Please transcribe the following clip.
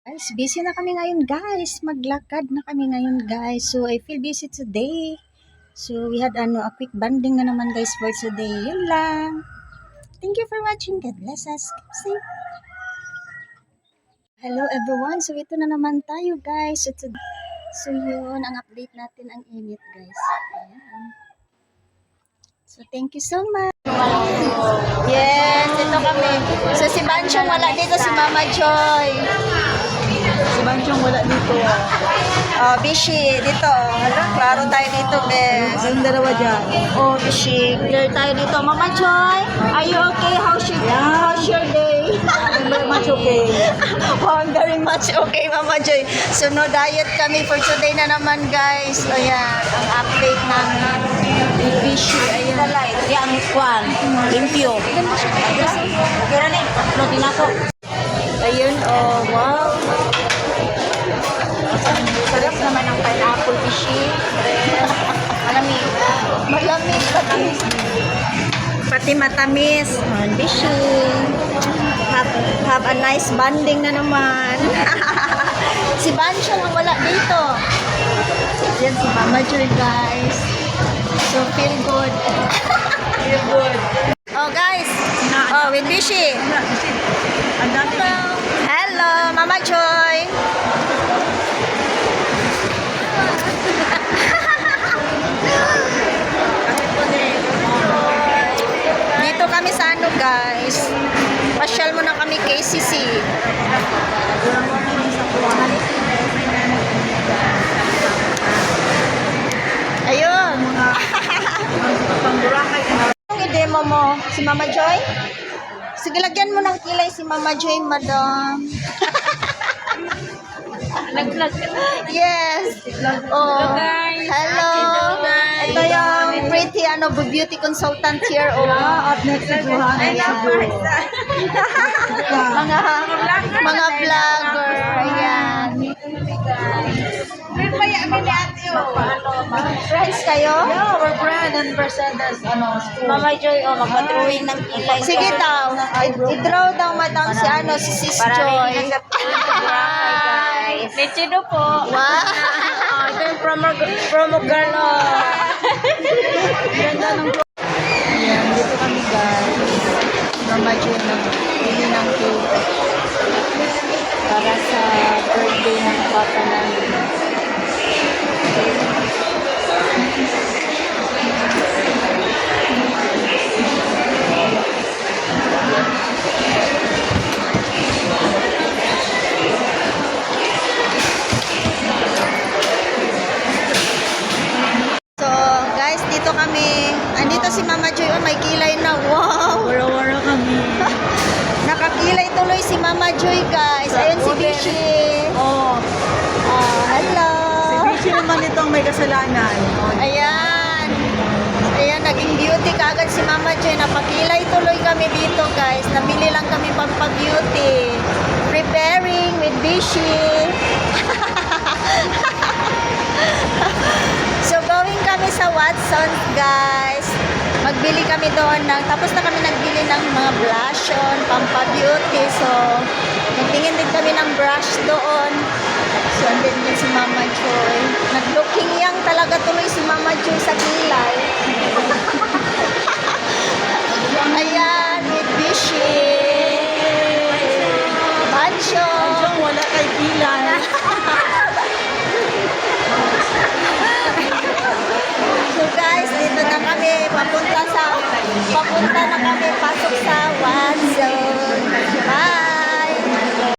Guys, busy na kami ngayon guys. Maglakad na kami ngayon guys. So, I feel busy today. So, we had a quick banding na naman guys for today. Yun lang. Thank you for watching. God bless us. Keep safe. Hello everyone. So, ito na naman tayo guys. So yun, ang update natin ang init guys. Ayan. So, thank you so much. Yes, ito kami. So, si Banchong wala dito, si Mama Joy. Si Banchong wala dito. Oh, Bishi, dito. Hala, klaro tayo dito, bes. Yung dalawa dyan. Oh, Bishi, clear tayo dito. Mama Joy, are you okay? How's your day? Very much okay. Oh, I'm very much okay, Mama Joy. So, no diet kami for today na naman, guys. Ayan, ang update namin. Bishi, ayan. Dalay, kaya ang kwan. Limpyo. Kira ni, protein ako. Ayun, oh, wow. Sarap naman ang pineapple Bishi. Malamig. Malamig, pati matamis. Bishi. Have a nice bonding na naman. Si Bancho ang wala dito. Yan si Mama Joy, guys. So, feel good. Feel good. Oh, guys. Oh, with Bishi. Ang dami. Hello, Mama Joy. Dito kami sa ano, guys. Pasyal mo na kami KCC. Ayun. Anong i-demo mo? Si Mama Joy? Sige, lagyan mo ng kilay si Mama Joy, madam. Nag-vlog ka na. Yes. Oh. guys. Hello. Ito yung pretty beauty consultant here. Oh. Up next to Johan. Mga vlogger. Ayan. Friends kayo? Yeah, we're brand and Mercedes. Mama Joy, magpa-drawing ng kilay. Sige daw. I-draw daw, madam, si Sis Joy. Lechido po. Wow. Ito yung promo girl. Ganda ng Ayan, dito kami guys. Mama Joy nagbili ng cake para sa birthday ng papa namin. So, guys, dito kami. Andito si Mama Joy. Oh, may kilay na. Wow! wara-wara kami. Nakakilay tuloy si Mama Joy, guys. Ayun si Bishi. Oh, Hello. si Bishi naman itong may kasalanan. Ayan. Ayan, naging beauty kaagad si Mama Joy. Napakilay tuloy kami dito, guys. Nabili lang kami pagpa-beauty. Preparing with Bishi. So, going kami sa Watsons, guys. Magbili kami doon tapos na kami nagbili ng mga blush on, pampa-beauty. So, nagtingin din kami ng brush doon. So, andun din si Mama Joy. Nag-looking young talaga tuloy si Mama Joy sa kilay. Ayan, with Bishi. Bancho. Andiyan, wala kay kilay. So guys, dito na kami papunta na kami pasok